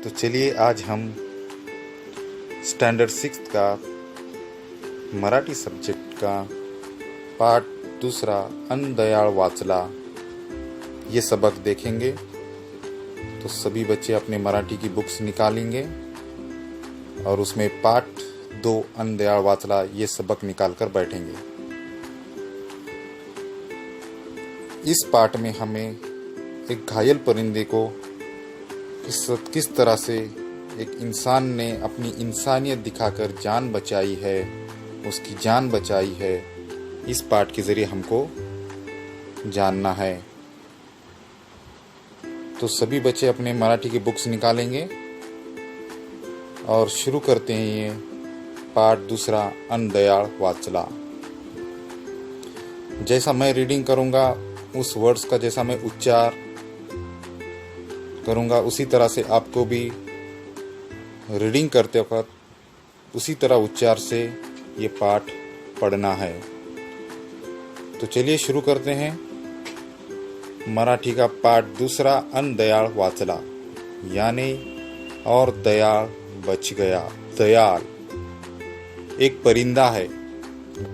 तो चलिए आज हम स्टैंडर्ड 6 का मराठी सब्जेक्ट का पाठ दूसरा अन दयाळ वाचला ये सबक देखेंगे। तो सभी बच्चे अपने मराठी की बुक्स निकालेंगे और उसमें पाठ 2 अन दयाळ वाचला ये सबक निकाल कर बैठेंगे। इस पाठ में हमें एक घायल परिंदे को किस तरह से एक इंसान ने अपनी इंसानियत दिखाकर जान बचाई है, उसकी जान बचाई है, इस पाठ के ज़रिए हमको जानना है। तो सभी बच्चे अपने मराठी की बुक्स निकालेंगे और शुरू करते हैं ये पाठ दूसरा अन दयाळ वाचला। जैसा मैं रीडिंग करूँगा उस वर्ड्स का जैसा मैं उच्चार करूँगा उसी तरह से आपको भी रीडिंग करते वक्त उसी तरह उच्चार से ये पाठ पढ़ना है। तो चलिए शुरू करते हैं मराठी का पाठ दूसरा अन दयाळ वाचला, यानी और दयाळ बच गया। दयाल एक परिंदा है,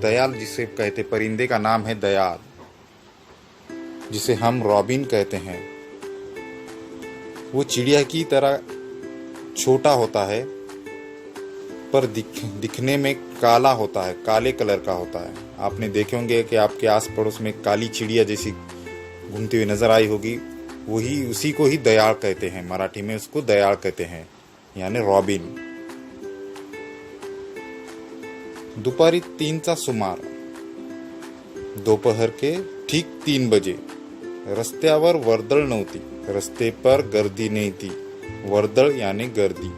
दयाल जिसे कहते परिंदे का नाम है दयाल, जिसे हम रॉबिन कहते हैं। वो चिड़िया की तरह छोटा होता है पर दिखने में काला होता है, काले कलर का होता है। आपने देखे होंगे कि आपके आस पड़ोस में काली चिड़िया जैसी घूमती हुई नजर आई होगी, उसी को ही दयाळ कहते हैं। मराठी में उसको दयाळ कहते हैं, यानी रॉबिन। दुपारी 3चा सुमार, दोपहर के ठीक 3 बजे। रस्त्यावर वर्दळ नव्हती, रस्ते पर गर्दी नहीं थी। वर्दळ यानी गर्दी।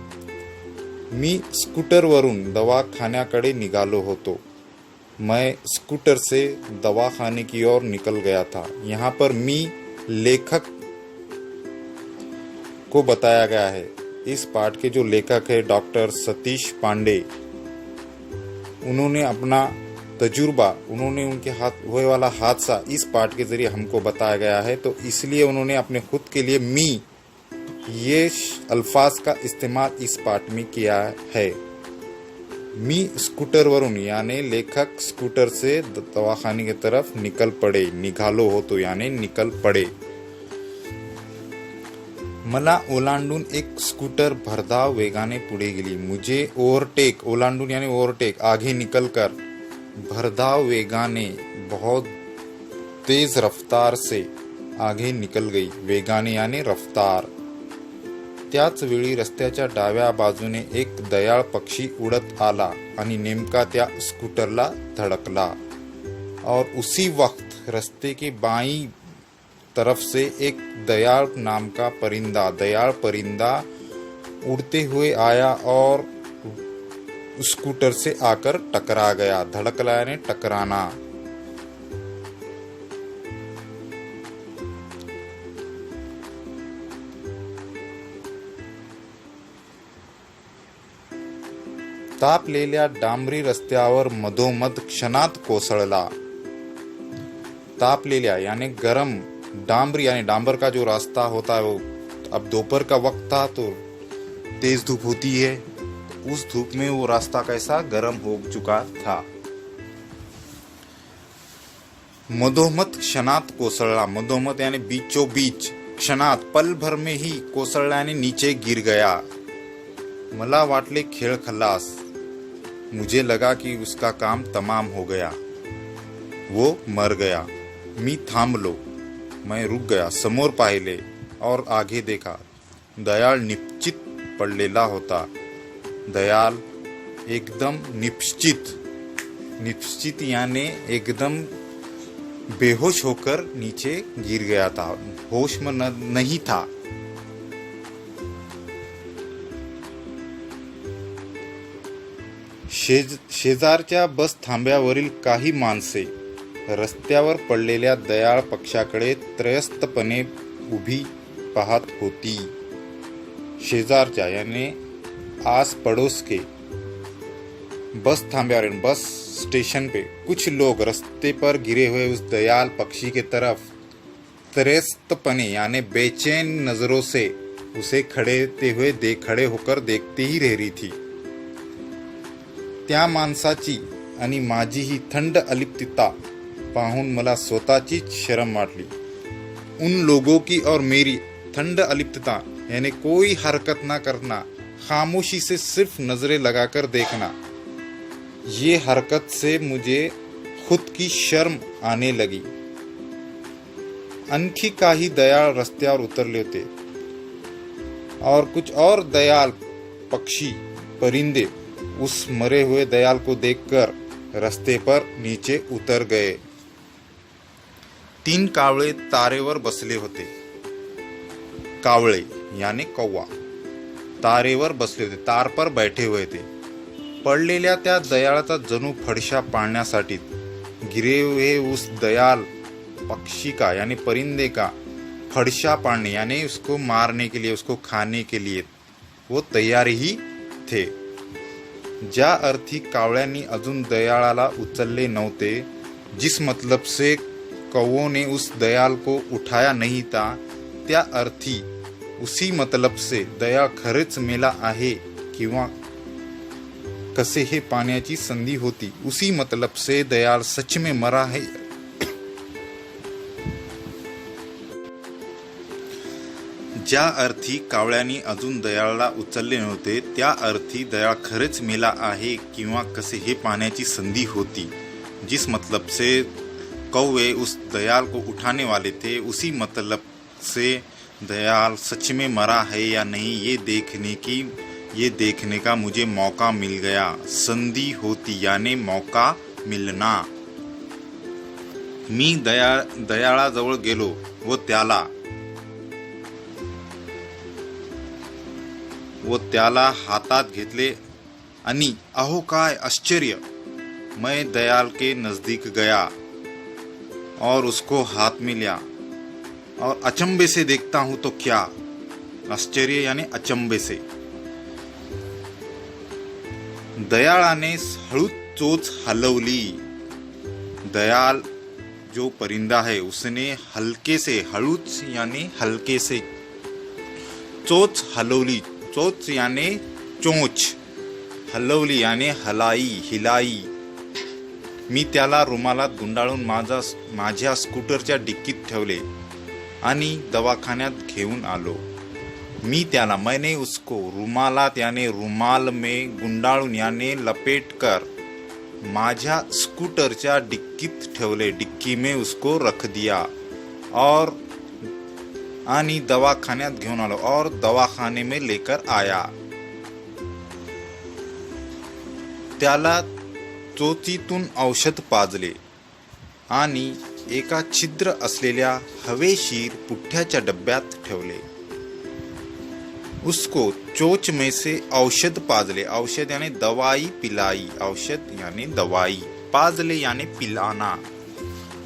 मी स्कूटरवरून दवाखान्याकडे निघालो होतो। मैं स्कूटर से दवाखाने की ओर निकल गया था। यहाँ पर मी लेखक को बताया गया है। इस पाठ के जो लेखक है डॉक्टर सतीश पांडे, उन्होंने अपना तजुर्बा, उन्होंने उनके हाथ हुए वाला हादसा इस पाठ के जरिए हमको बताया गया है। तो इसलिए उन्होंने अपने खुद के लिए मी ये अल्फाज का इस्तेमाल इस पाठ में किया है। मी स्कूटर वरून यानी लेखक स्कूटर से दवाखाने की तरफ निकल पड़े। निघालो होतो यानी निकल पड़े। मला ओलांडून एक स्कूटर भरधाव वेगाने पुढे गेली। मुझे ओव्हरटेक, ओलांडून यानी ओव्हरटेक, आगे निकलकर, भरधाव वेगाने बहुत तेज रफ्तार से आगे निकल गई। वेगाने यानी रफ्तार। त्याच वेळी रस्त्याच्या डाव्या बाजूने एक दयाळ पक्षी उडत आला आणि नेमका त्या स्कूटरला धडकला। और उसी वक्त रस्ते के बाईं तरफ से एक दयाळ नाम का दयाळ परिंदा उड़ते हुए आया और स्कूटर से आकर टकरा गया। धड़कला यानी टकराना। तापलेल्या डांबरी रस्त्यावर मधोमध क्षणात कोसळला। तापलेल्या यानी गरम, डांबरी यानी डांबर का जो रास्ता होता है वो, अब दोपहर का वक्त था तो तेज धूप होती है, उस धूप में वो रास्ता कैसा गर्म हो चुका था। मधोमध क्षणात कोसळला, मधोमध यानी बीचों बीच, क्षणात पल भर में ही कोसळला यानी नीचे गिर गया। मला वाटले खेळ खल्लास, मुझे लगा कि उसका काम तमाम हो गया, वो मर गया। मी थांबलो, मैं रुक गया, समोर पाहिले और आगे देखा। दयाळ निश्चित पडलेला होता। दयाल एकदम निश्चित यानी एकदम बेहोश होकर नीचे गिर गया था, होश में नहीं था। शेजारच्या बस थांब्यावरील काही माणसे रस्त्यावर पडलेल्या दयाळ पक्षाकडे त्रयस्थपणे उभी पाहत होती। शेजारच्या यानी आस पड़ोस के, बस थांब्यावर बस स्टेशन पे कुछ लोग रास्ते पर गिरे हुए उस दयाल पक्षी के तरफ त्रयस्थपणे यानी बेचैन नजरों से उसे खडे होकर देखते ही रह रही थी। त्या माणसाची आणि माझी ही थंड अलिप्तता पाहून मला स्वतःचीच शरम वाटली। उन लोगों की और मेरी ठंड अलिप्तता यानी कोई हरकत ना करना, खामोशी से सिर्फ नजरें लगाकर देखना, ये हरकत से मुझे खुद की शर्म आने लगी। आणखी काही दयाळ रस्त्यावर उतरले होते और कुछ और दयाल पक्षी परिंदे उस मरे हुए दयाल को देखकर रस्ते पर नीचे उतर गए। 3 कावळे तारेवर बसले होते। कावळे यानी कौवा तारेवर बसले होते, तार पर बैठे हुए थे। पडलेल्या त्या दयाळाचा जणू फडशा पाडण्यासाठी गिरे हुए उस दयाल पक्षी का यानी परिंदे का फडशा पाड़ने यानी उसको मारने के लिए, उसको खाने के लिए वो तैयार ही थे। ज्या अर्थी कावळ्यांनी अजून दयाळाला उचलले नव्हते, जिस मतलब से कौवों ने उस दयाल को उठाया नहीं था, त्या अर्थी उसी मतलब से दयाळ खरेच मेला आहे किंवा कसे हे पाण्याची संधी होती, उसी मतलब से दयाल सच में मरा है। ज्या अर्थी कावळ्यांनी अजून दयाळला उचलले नव्हते, त्या अर्थी दयाळ खरेच मेला आहे किंवा कसे हे पाण्याची संधी होती, जिस मतलब से कौवे उस दयाल को उठाने वाले थे, उसी मतलब से दयाल सच में मरा है या नहीं ये देखने का मुझे मौका मिल गया। संधि होती यानी मौका मिलना। मी दयाळाजवळ गेलो व त्याला हातात घेतले आणि अहो काय आश्चर्य, मैं दयाल के नजदीक गया और उसको हाथ में लिया और अचंबे से देखता हूं तो क्या, आश्चर्य यानी अचंबे से। दयाळाने हळूच चोच हलवली। दयाल जो परिंदा है उसने हल्के से, हळूच यानी हल्के से, चोच हलवली, चोच यानी चोच, हलवली यानी हिलाई। मी त्याला रुमालात गुंडाळून माझ्या स्कूटरच्या डिक्कीत ठेवले आणि दवाखान्यात घेऊन आलो। मैंने उसको रुमालात यानी रुमाल में गुंडाळून यानी लपेटकर माझ्या स्कूटरच्या डिक्कीत ठेवले, डिक्की में उसको रख दिया और आणि दवाखान्यात घेऊन आलो और दवाखाने में लेकर आया। त्याला चोचीतून औषध पाजले आणि एका छिद्र असलेल्या हवेशीर पुठ्ठ्याच्या डब्यात ठेवले। उसको चोच में से औषध पाजले, औषध यानी दवाई पिलाई, औषध यानी दवाई, पाजले यानी पिलाना,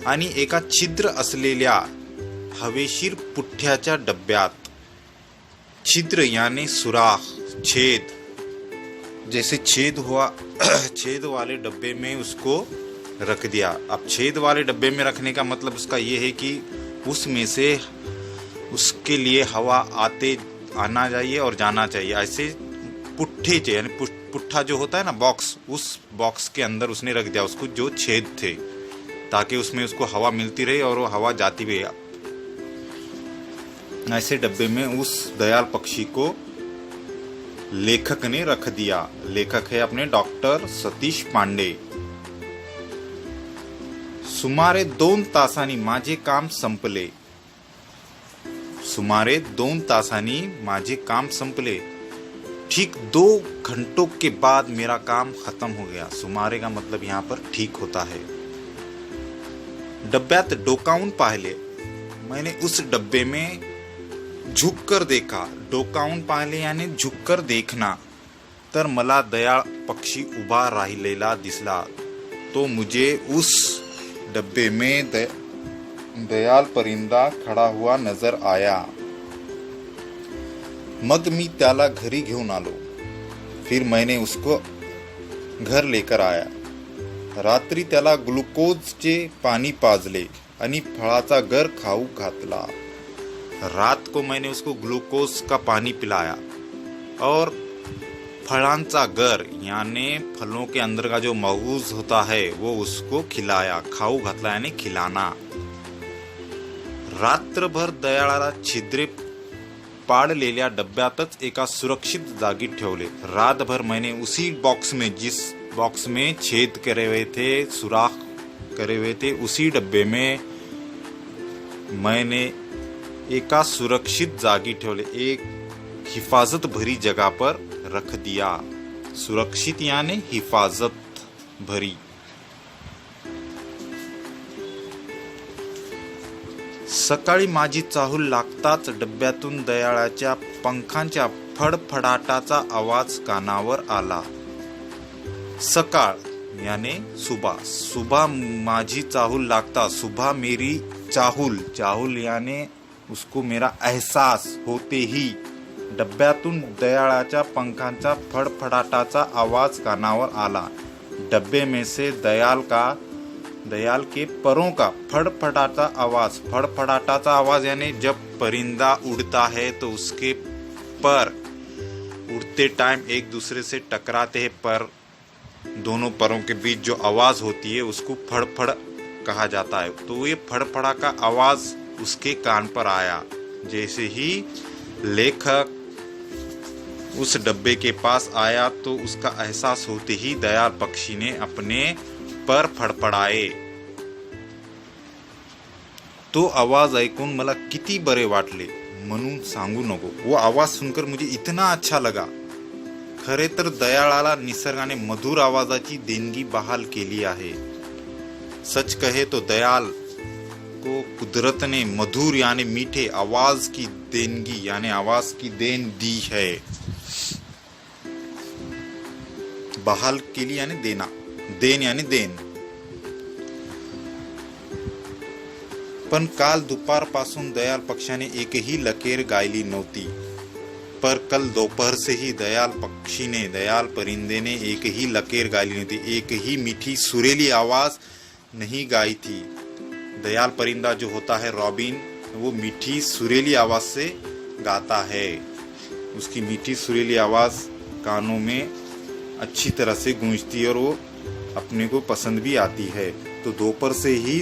आणि एका छिद्र असलेल्या हवेशीर पुठ्ठ्याच्या डब्यात, छिद्र यानी सुराख, छेद, जैसे छेद हुआ छेद वाले डब्बे में उसको रख दिया। अब छेद वाले डब्बे में रखने का मतलब उसका ये है कि उसमें से उसके लिए हवा आना चाहिए और जाना चाहिए। ऐसे पुट्ठे यानी पुट्ठा जो होता है ना बॉक्स, उस बॉक्स के अंदर उसने रख दिया उसको, जो छेद थे, ताकि उसमें उसको हवा मिलती रहे और वो हवा जाती भी। ऐसे डब्बे में उस दयाल पक्षी को लेखक ने रख दिया। लेखक है अपने डॉक्टर सतीश पांडे। सुमारे 2 तासांनी माझे काम संपले। सुमारे 2 तासांनी माझे काम संपले। ठीक 2 घंटों के बाद मेरा काम खत्म हो गया। सुमारे का मतलब यहाँ पर ठीक होता है। डब्यात डोकावून पाहिले। मैंने उस डब्बे में झुककर देखा। डोकावून पाहिले यानी झुककर देखना। तर मला दयाळ पक्षी उभा राहिलेला दिसला। तो मुझे उस डब्बे में दयाल परिंदा खड़ा हुआ नजर आया। मग मी त्याला घरी घेऊन आलो। फिर मैंने उसको घर लेकर आया। रात्री त्याला ग्लुकोजचे पाणी पाजले आणि फळाचा गर खाऊ घातला। रात को मैंने उसको ग्लूकोज का पानी पिलाया और फळांचा गर यानी फलों के अंदर का जो मगज होता है वो उसको खिलाया, खाऊ घातला यानी खिलाना। रात्रभर दयाळाला छिद्रे पाडलेल्या डब्यातच एका सुरक्षित जागी ठेवले। रातभर मैंने उसी बॉक्स में, जिस बॉक्स में छेद करे हुए थे, सुराख करे हुए थे, उसी डब्बे में मैंने एका सुरक्षित जागी ठेवले, एक हिफाजत भरी जगह पर रख दिया। सुरक्षित यानी हिफाजत भरी। सकाळी माझी चाहूल लागताच डब्यातून दयाळाच्या पंखांच्या फडफडाटाचा आवाज कानावर आला। सकाळ यानी सुबह, सुबह माझी चाहूल लागता, सुबह मेरी चाहूल, चाहूल यानी उसको मेरा एहसास होते ही डब्यातून दयाळाच्या पंखांचा फडफडाटाचा आवाज कानावर आला। डब्बे में से दयाल के परों का फड़फड़ाता आवाज, फड़फड़ाटाचा आवाज यानी जब परिंदा उड़ता है तो उसके पर उड़ते टाइम एक दूसरे से टकराते हैं, पर दोनों परों के बीच जो आवाज होती है उसको फड़फड़ कहा जाता है। तो ये फड़फड़ा का आवाज उसके कान पर आया। जैसे ही लेखक उस डब्बे के पास आया तो उसका एहसास होते ही दयाल पक्षी ने अपने पर फडफडाए। तो आवाज ऐकून मला किती बरे वाटले म्हणून सांगू नको। वो आवाज सुनकर मुझे इतना अच्छा लगा। खरे तर दयाळाला निसर्गाने मधुर आवाजाची देणगी बहाल केली आहे। सच कहे तो दयाल को कुदरत ने मधुर यानी मीठे आवाज की देणगी यानी आवाज की देन दी है। बहाल केली यानी देना, देन यानी देन। पण काल दुपारपासून दयाल पक्षाने एकही लकेर गायली नव्हती। पर कल दोपहर से ही दयाल पक्षी ने, दयाल परिंदे ने एक ही लकेर गायली नहीं थी, एक ही मीठी सुरीली आवाज नहीं गाई थी। दयाल परिंदा जो होता है रॉबिन, वो मीठी सुरीली आवाज से गाता है। उसकी मीठी सुरीली आवाज कानों में अच्छी तरह से गूंजती है और वो अपने को पसंद भी आती है। तो दोपहर से ही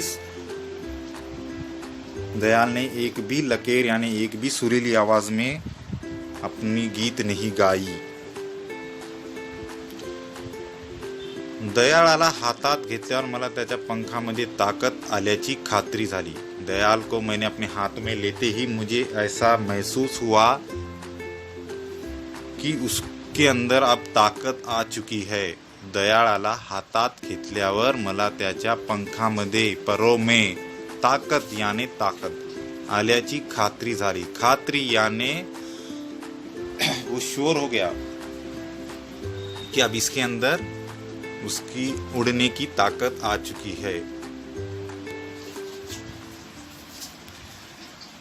दयाल ने एक भी लकेर यानी एक भी सुरीली आवाज में अपनी गीत नहीं गाई। दयाळाला हातात घेतल्यावर मला त्याच्या पंखामध्ये ताकद आल्याची खात्री झाली। दयाल को मैंने अपने हाथ में लेते ही मुझे ऐसा महसूस हुआ कि उसके अंदर अब ताकद आ चुकी है। दयाळाला हातात घेतल्यावर मला त्याच्या पंखामध्ये, परों में ताकद यानी ताकद आल्याची खात्री झाली। खात्री यानी वो श्योर हो गया कि अब इसके अंदर उसकी उड़ने की ताकत आ चुकी है।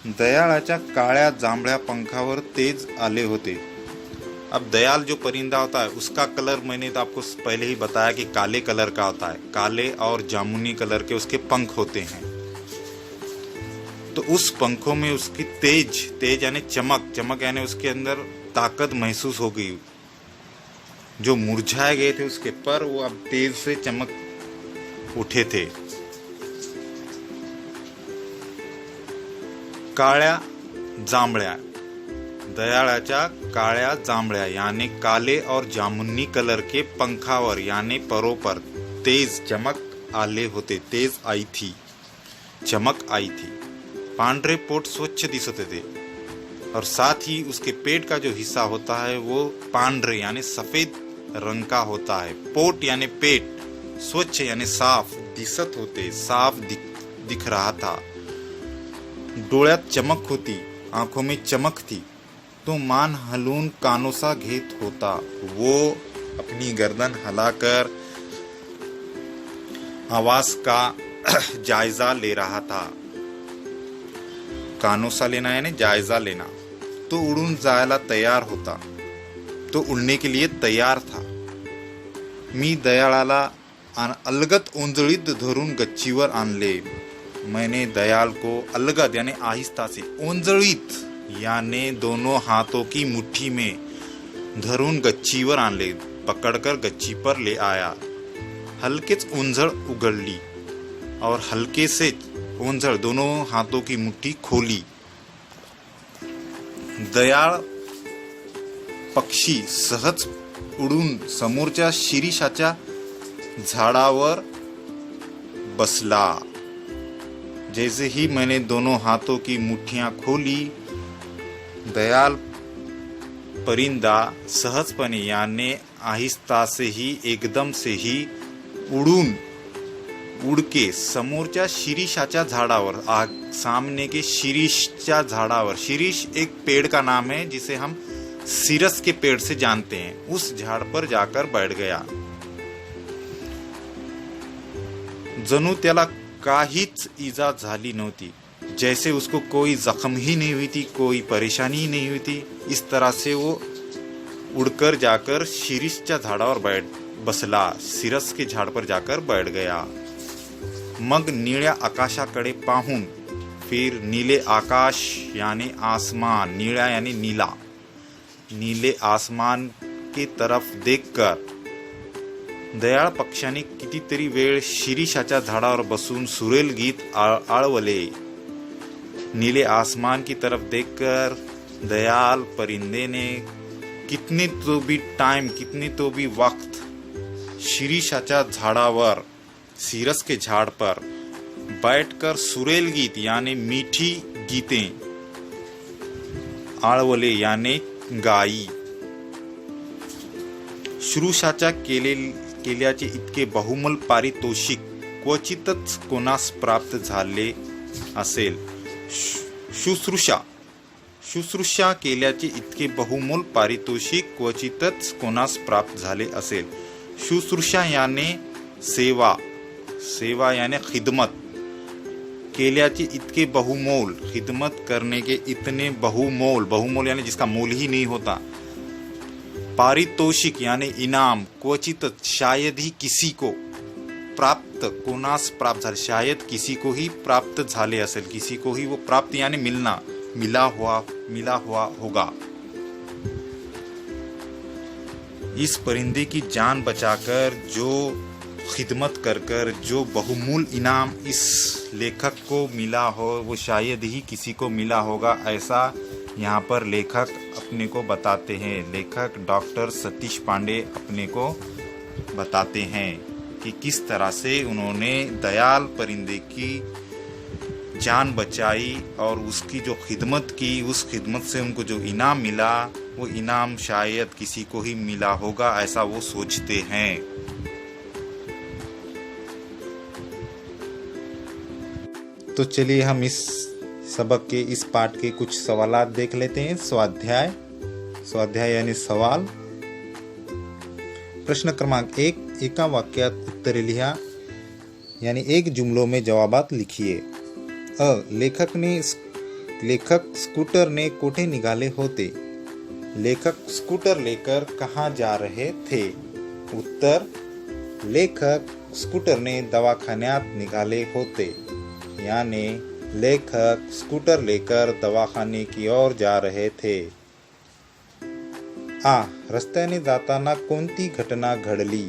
दयाळाच्या काळ्या जांभळ्या पंखावर तेज आले होते। अब दयाल जो परिंदा होता है उसका कलर मैंने तो आपको पहले ही बताया कि काले कलर का होता है। काले और जामुनी कलर के उसके पंख होते हैं। तो उस पंखों में उसकी तेज यानी चमक यानी उसके अंदर ताकत महसूस हो गई। जो मुरझाए गए थे उसके पर वो अब तेज से चमक उठे थे। काळ्या जांभळ्या, दयाळाच्या काळ्या जांभळ्या यानी काले और जामुनी कलर के पंखावर यानी परों पर तेज चमक आले होते, तेज आई थी, चमक आई थी। पांढरे पोट स्वच्छ दिसते थे और साथ ही उसके पेट का जो हिस्सा होता है वो पांढरे यानी सफेद रंग का होता है। पोट यानी पेट, स्वच्छ यानी साफ दिसत होते, साफ दिख रहा था। डोळ्यात चमक होती, आंखों में चमक थी। तो मान हलून कानोसा घेत होता। वो अपनी गर्दन हिलाकर आवाज का जायजा ले रहा था। कानोसा लेना यानी जायजा लेना। तो उड़ून जायला तयार होता, तो उड़ने के लिए तयार था। मी दयाळाला अलगद ओंजळीत धरून गच्चीवर आणले। मैंने दयाल को अलगद यानी आहिस्ता से, ओंजळीत याने दोनों हाथों की मुट्ठी में धरून गच्चीवर आणले, पकडकर गच्ची पर ले आया. हलकेच ओंझळ उघडली और हल्के से ओंझळ दोनों हाथों की मुट्ठी खोली. दयाळ पक्षी सहज उडून समोरच्या शिरीषाच्या झाडावर बसला. जैसे ही मैंने दोनों हाथों की मुट्ठियां खोली, दयाल परिंदा सहजपणे याने आहिस्ता से ही एकदम से ही उड़ के समोरच्या शिरीषाच्या झाडावर, सामने के शिरीषच्या झाडावर, शिरीष एक पेड़ का नाम है जिसे हम सिरस के पेड़ से जानते हैं, उस झाड़ पर जाकर बैठ गया. जणू त्याला काहीच इजा झाली नव्हती, जैसे उसको कोई जख्म ही नहीं हुई थी, कोई परेशानी ही नहीं हुई थी. इस तरह से वो उड़कर जाकर शिरीषच्या झाडावर बसला, सिरस के झाड़ पर जाकर बैठ गया. मग निळ्या आकाशाकडे पाहून, फिर नीले आकाश यानी आसमान, नीला यानी नीला, नीले आसमान की तरफ देखकर दयाळ पक्षाने कितीतरी वेळ शिरीषाच्या झाडावर बसून सुरेल गीत आळवले. नीले आसमान की तरफ देखकर दयाल परिंदे ने कितने तो भी वक्त शिरीषाच्या झाडावर, सीरस के झाड़ पर बैठकर सुरेल गीत यानी मीठी गीतें आळवले यानी गाई. श्रुषाच्या केल्याचे इतके बहुमोल पारितोषिक क्वचितच कोणास प्राप्त झाले असेल. शुश्रूषा केल्याचे इतके बहुमोल पारितोषिक क्वचितच कोणास प्राप्त झाले असेल. शुश्रूषा याने सेवा यानी खिदमत, केल्याचे इतके बहुमोल, खिदमत करने के इतने बहुमोल यानी जिसका मोल ही नहीं होता. पारितोषिक यानी इनाम, क्वचित शायद ही किसी को प्राप्त, कोणास प्राप्त झाले, शायद किसी को ही प्राप्त झाले असेल, किसी को ही वो प्राप्त यानी मिलना, मिला हुआ होगा. इस परिंदे की जान बचाकर जो खिदमत कर जो बहुमूल इनाम इस लेखक को मिला हो, वो शायद ही किसी को मिला होगा, ऐसा यहाँ पर लेखक अपने को बताते हैं. लेखक डॉक्टर सतीश पांडे अपने को बताते हैं कि किस तरह से उन्होंने दयाल परिंदे की जान बचाई और उसकी जो खिदमत की, उस खिदमत से उनको जो इनाम मिला, वो इनाम शायद किसी को ही मिला होगा, ऐसा वो सोचते हैं. तो चलिए हम इस सबक के, इस पाठ के कुछ सवालात देख लेते हैं. स्वाध्याय यानी सवाल. प्रश्न क्रमांक 1, एका वाक्यात उत्तरे लिहा यानी एक जुमलों में जवाबात लिखिए. लेखक स्कूटरने कोठे निघाले होते. लेखक स्कूटर लेकर कहाँ जा रहे थे. उत्तर, लेखक स्कूटरने दवाखान्यात निघाले होते. यानी लेखक स्कूटर लेकर दवाखाने की ओर जा रहे थे. रस्त्याने जाताना कोणती घटना घडली.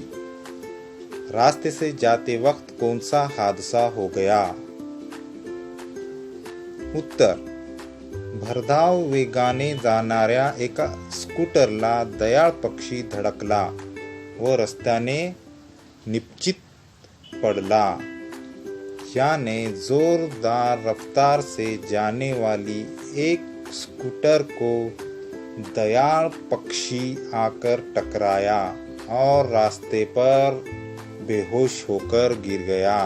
रास्ते से जाते वक्त कौन सा हादसा हो गया. उत्तर, भरधाव वेगाने जाणाऱ्या एका स्कूटरला दयाळ पक्षी धडकला व रस्त्याने निश्चित पडला. याने जोरदार रफ्तार से जाने वाली एक स्कूटर को दयाळ पक्षी आकर टकराया और रास्ते पर बेहोश होकर गिर गया.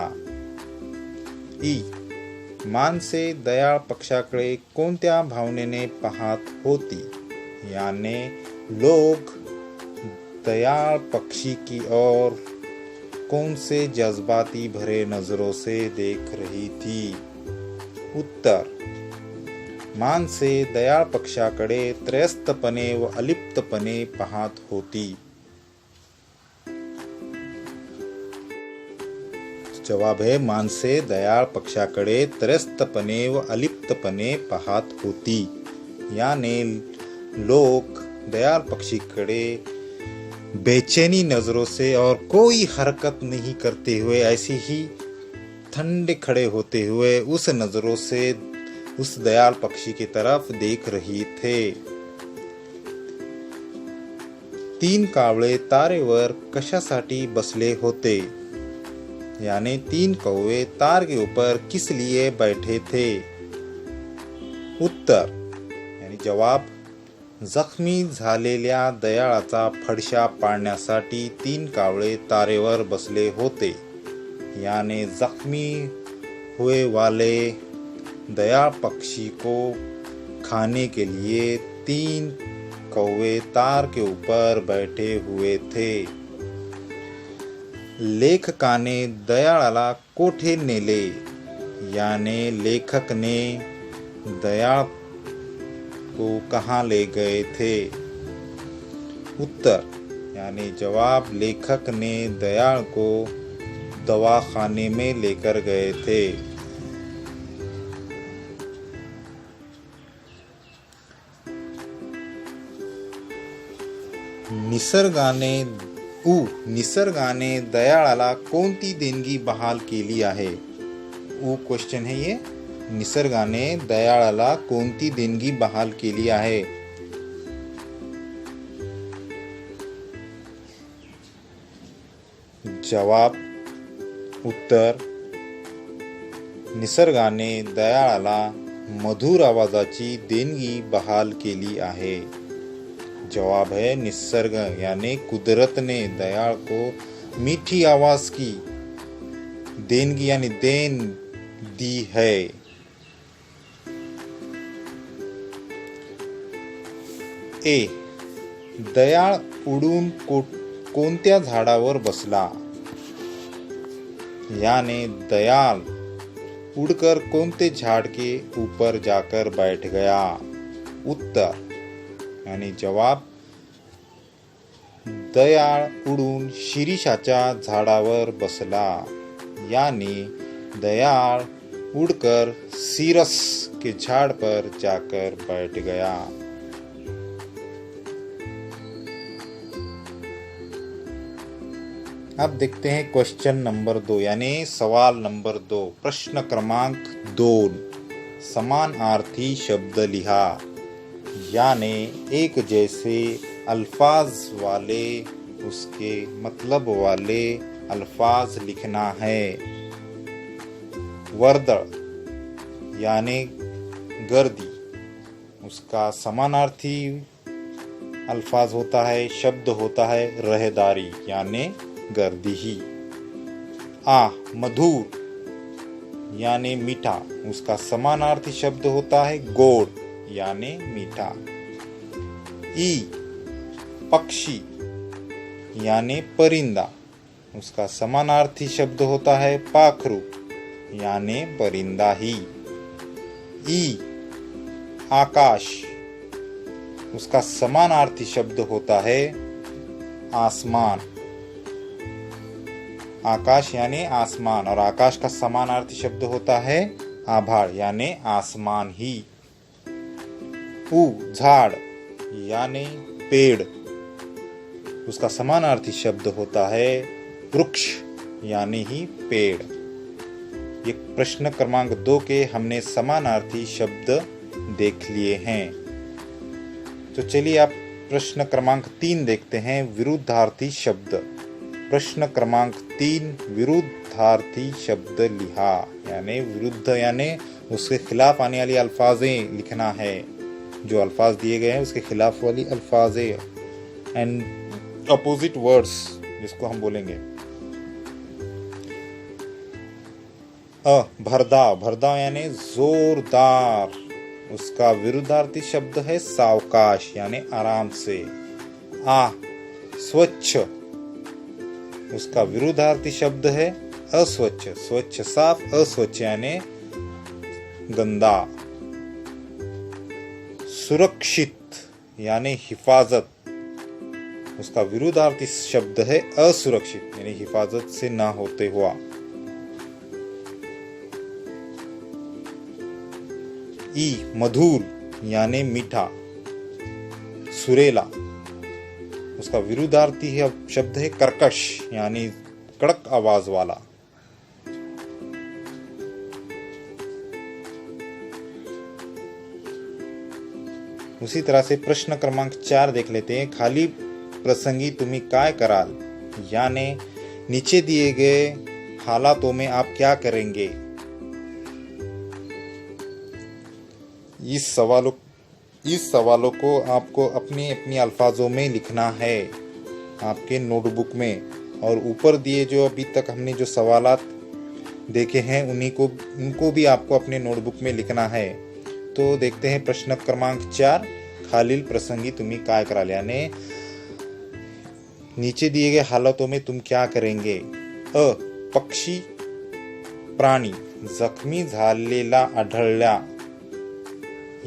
माणसे दयाळ पक्षाकडे कोणत्या भावनेने पाहत होती. याने लोग दयाळ पक्षी की ओर कौन से जज्बाती भरे नजरों से देख रही थी. उत्तर, माणसे दयाळ पक्षाकडे त्रयस्थपणे व अलिप्तपणे पाहत होती. जवाब है, माणसे दयाळ पक्षाकडे त्रयस्थपणे व अलिप्तपणे पाहत होती. याने लोग दयाल पक्षीकडे बेचैनी नजरों से और कोई हरकत नहीं करते हुए ऐसे ही ठंडे खड़े होते हुए उस नजरों से उस दयाल पक्षी की तरफ देख रही थे। 3 कावळे तारेवर कशासाठी बसले होते? यानी 3 कौवे तार के ऊपर किस लिए बैठे थे? उत्तर यानी जवाब, जखमी झालेल्या दयाळाचा फडशा पाडण्यासाठी 3 कावळे तारेवर बसले होते। यानी जख्मी हुए वाले दयाल पक्षी को खाने के लिए 3 कौवे तार के ऊपर बैठे हुए थे। लेखकाने दयाळाला कोठे नेले? याने लेखक ने दयाळ को कहाँ ले गए थे? उत्तर यानी जवाब, लेखक ने दयाळ को दवाखाने में लेकर गए थे। निसर्गाने दयाळाला कोणती देणगी बहाल केली आहे? क्वेश्चन है ये। निसर्गाने दयाळाला कोणती देणगी बहाल केली आहे? जवाब, उत्तर, निसर्गाने दयाळाला मधुर आवाजाची देणगी बहाल केली आहे। जवाब है निसर्ग यानी कुदरत ने दयाल को मीठी आवाज की देनगी यानी देन दी है। ए, दयाळ उडून कोणत्या झाडावर बसला? यानी दयाल उड़कर कोणते झाड़ के ऊपर जाकर बैठ गया? उत्तर यानी जवाब, दयाळ उडून शिरीषाच्या झाडावर बसला। यानी दयाळ उड़कर सीरस के झाड़ पर जाकर बैठ गया। अब देखते हैं क्वेश्चन नंबर 2 यानी सवाल नंबर 2। प्रश्न क्रमांक 2, समानार्थी शब्द लिहा। यानी एक जैसे अल्फाज वाले उसके मतलब वाले अल्फाज लिखना है। वर्दळ यानी गर्दी, उसका समानार्थी अल्फाज होता है, शब्द होता है रहदारी यानी गर्दी ही। मधुर यानी मीठा, उसका समानार्थी शब्द होता है गोड यानी मीठा। पक्षी यानी परिंदा, उसका समानार्थी शब्द होता है पाखरू यानी परिंदा ही। आकाश, उसका समानार्थी शब्द होता है आसमान। आकाश यानी आसमान और आकाश का समानार्थी शब्द होता है आभाळ यानी आसमान ही। झाड़ यानी पेड़, उसका समानार्थी शब्द होता है वृक्ष यानी ही पेड़। ये प्रश्न क्रमांक 2 के हमने समानार्थी शब्द देख लिए हैं। तो चलिए आप प्रश्न क्रमांक 3 देखते हैं, विरुद्धार्थी शब्द। प्रश्न क्रमांक 3, विरुद्धार्थी शब्द लिहा। यानी विरुद्ध यानी उसके खिलाफ आने वाली अल्फाजें लिखना है। जो अल्फाज दिए गए हैं उसके खिलाफ वाली अल्फाजें एंड अपोजिट वर्ड्स जिसको हम बोलेंगे। भरदाव, भरदाव यानी जोरदार, उसका विरुद्धार्थी शब्द है सावकाश यानी आराम से। स्वच्छ, उसका विरुद्धार्थी शब्द है अस्वच्छ, स्वच्छ साफ, अस्वच्छ यानी गंदा। सुरक्षित यानी हिफाजत, उसका विरुद्धार्थी शब्द है असुरक्षित यानी हिफाजत से ना होते हुआ। मधुर यानी मीठा, सुरेला। उसका विरुद्धार्थी है शब्द है कर्कश, यानी कड़क आवाज वाला। उसी तरह से प्रश्न क्रमांक 4 देख लेते हैं। खाली प्रसंगी तुम्ही काय कराल, यानी नीचे दिए गए हालातों में आप क्या करेंगे। इस सवालों को आपको अपनी अपनी अल्फाजों में लिखना है आपके नोटबुक में। और ऊपर दिए जो अभी तक हमने जो सवालात देखे हैं उनको भी आपको अपने नोटबुक में लिखना है। तो देखते हैं प्रश्न क्रमांक 4, खालील प्रसंगी तुम्ही काय कराल, यानी नीचे दिए गए हालातों में तुम क्या करेंगे। अ, पक्षी प्राणी जखमी झालेला आढळला,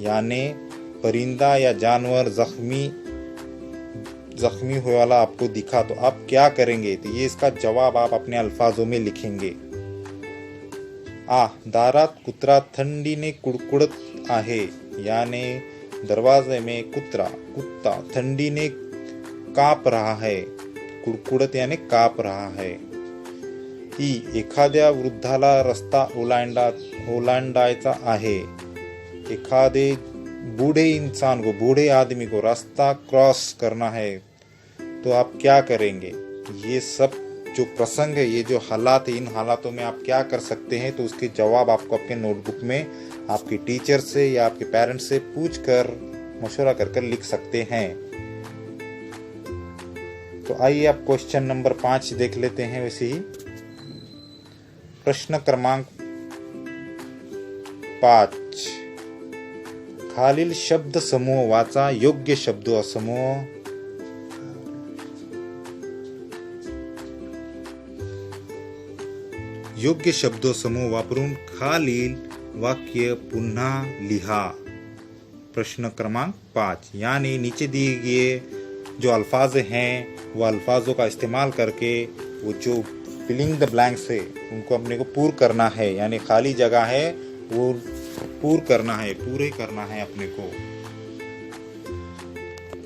यानी परिंदा या जानवर जख्मी हुआ आपको दिखा तो आप क्या करेंगे। तो ये इसका जवाब आप अपने अल्फाजों में लिखेंगे। दारात कुत्रा थंडीने कुडकुडत आहे, यानी दरवाजे में कुत्ता थंडीने काप रहा है। कुडकुडत यानी काप रहा है। एखाद्या वृद्धाला रस्ता ओलांडायचा आहे, एखादे बूढ़े आदमी को रास्ता क्रॉस करना है तो आप क्या करेंगे। ये सब जो प्रसंग है, ये जो हालात है, इन हालातों में आप क्या कर सकते हैं। तो उसके जवाब आपको अपने नोटबुक में आपके टीचर से या आपके पेरेंट्स से पूछ कर मशवरा कर लिख सकते हैं। तो आइए आप क्वेश्चन नंबर 5 देख लेते हैं। वैसे ही प्रश्न क्रमांक 5, खालील शब्द समूह वाचा, योग्य शब्द समूह। योग्य शब्द समूह वापरून खालील वाक्य पुन्हा लिहा। प्रश्न क्रमांक 5, यानी नीचे दिए गए जो अल्फाज हैं वो अल्फाजों का इस्तेमाल करके वो जो फिलिंग द ब्लैंक्स है उनको अपने को पूर्ण करना है, यानी खाली जगह है वो पूरे करना है अपने को।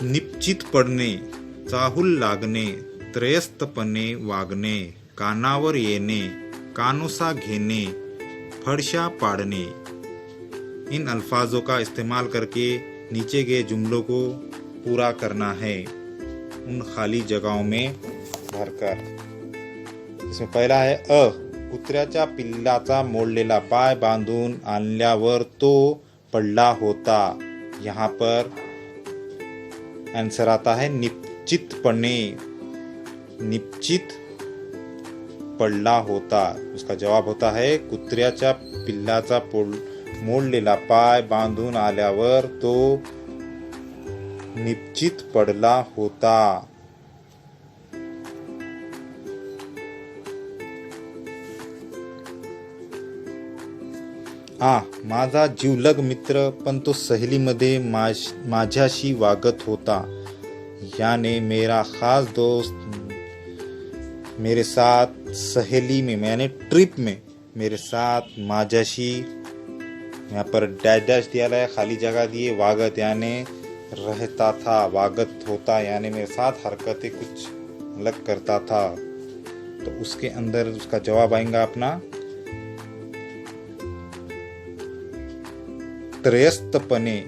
निपचित पडणे, चाहूल लागणे, त्रयस्थपणे वागणे, कानावर येणे, कानोसा घेणे, फड़शा पाड़ने। इन अल्फाजों का इस्तेमाल करके नीचे के जुमलों को पूरा करना है उन खाली जगहों में भरकर। इसमें पहला है कुत्र्याच्या पिल्लाचा मोडलेला पाय बांधून आणल्यावर तो पडला होता। यहाँ पर आंसर आता है निश्चितपणे, निश्चित पडला होता। उसका जवाब होता है कुत्र्याच्या पिल्लाचा मोडलेला पाय बांधून आल्यावर तो निश्चित पडला होता। माझा जिवलग मित्र पण तो सहेलीमध्ये माझ्याशी वागत होता, यानी मेरा खास दोस्त मेरे साथ सहेली में यानी ट्रिप में मेरे साथ माझ्याशी, यहाँ पर डैश डैश दिया है, खाली जगह दिए, वागत यानी रहता था, वागत होता यानी मेरे साथ हरकतें कुछ अलग करता था। तो उसके अंदर उसका जवाब आएगा अपना त्रयस्थपणे।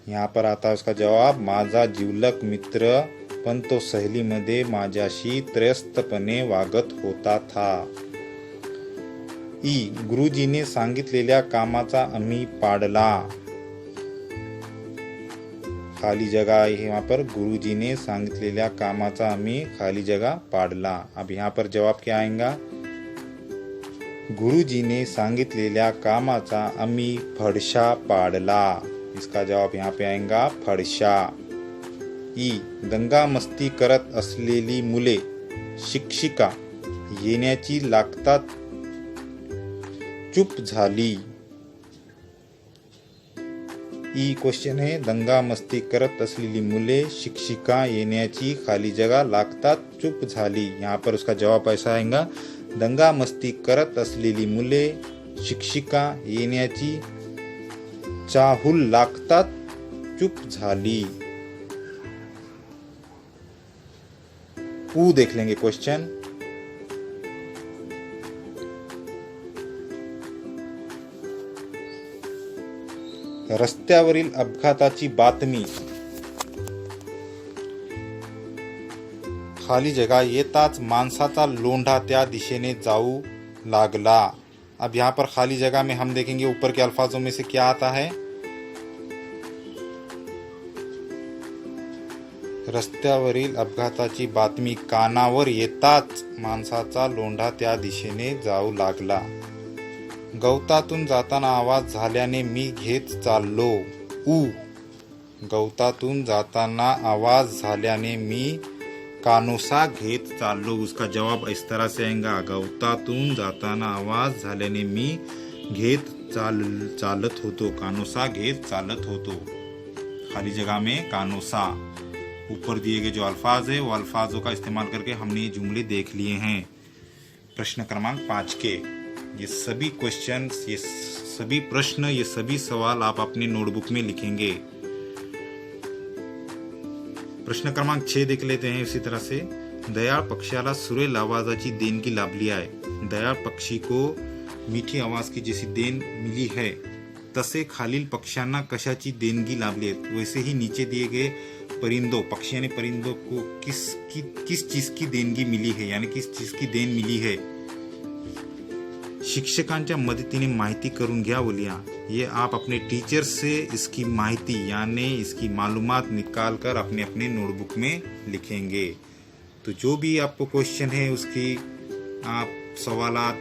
यहाँ पर आता है उसका जवाब माझा जिवलग मित्र पण तो सहलीमध्ये माझ्याशी त्रयस्थपणे वागत होता था। गुरुजीने सांगितलेल्या कामाचा आम्ही पाडला। खाली जगह है यहाँ पर, गुरुजी ने सांगितलेल्या कामाचा आम्ही खाली जगह पाडला। अब यहाँ पर जवाब क्या आएगा, गुरुजीने सांगितलेल्या कामाचा आम्ही फडशा पाडला। इसका जवाब यहाँ पे आएगा फडशा। दंगा मस्ती करत असलेली मुले शिक्षिका येण्याची लागतात चुप झाली। क्वेश्चन है, दंगा मस्ती करत असलेली मुले शिक्षिका येण्याची खाली जगह लागतात चुप झाली। यहाँ पर उसका जवाब ऐसा आएगा, दंगा मस्ती करत असलेली मुले शिक्षिका येण्याची चाहूल लागतात चूप झाली। पू देख लेंगे क्वेश्चन। रस्त्यावरील अपघाताची बातमी। खाली जगह येताच माणसाचा लोंढा त्या दिशेने जाऊ लागला। अब यहाँ पर खाली जगह में हम देखेंगे ऊपर के अल्फाजों में से क्या आता है। रस्त्यावरील अपघाताची बातमी कानावर येताच माणसाचा लोंढा त्या दिशेने जाऊ लागला। गवतातून जाताना आवाज झाल्याने मी घेत चाललो। गवतातून जाताना आवाज झाल्याने मी कानोसा घेत चाललो। उसका जवाब इस तरह से आएगा, गवतातून जाताना आवाज झाल्याने मी घेत चालत होतो, कानोसा घेत चालत होतो। खाली जगह में कानोसा। ऊपर दिए गए जो अल्फाज है वो अल्फाजों का इस्तेमाल करके हमने ये जुमले देख लिए हैं। प्रश्न क्रमांक 5 के ये सभी क्वेश्चंस, ये सभी प्रश्न, ये सभी सवाल आप अपने नोटबुक में लिखेंगे। प्रश्न क्रमांक 6 देख लेते हैं इसी तरह से। दयाळ पक्ष्याला सुरेल आवाजाची देणगी लाभली आहे। दयाळ पक्षी को मीठी आवाज की जैसी देन मिली है, तसे खालील पक्ष्यांना कशाची देणगी लाभली है। वैसे ही नीचे दिए गए परिंदों, पक्षी यानी परिंदों को किस चीज की देणगी मिली है, यानी किस चीज की देन मिली है। शिक्षकांच्या मदतीने माहिती करून घ्या बोलिया। ये आप अपने टीचर से इसकी माहिती यानी इसकी मालूमात निकाल कर अपने अपने नोटबुक में लिखेंगे। तो जो भी आपको क्वेश्चन है उसकी आप सवालात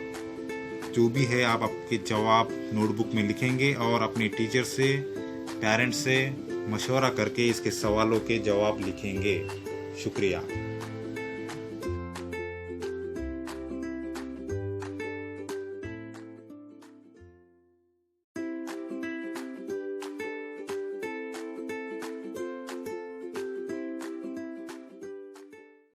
जो भी है आप आपके जवाब नोटबुक में लिखेंगे और अपने टीचर से, पेरेंट्स से मशवरा करके इसके सवालों के जवाब लिखेंगे। शुक्रिया।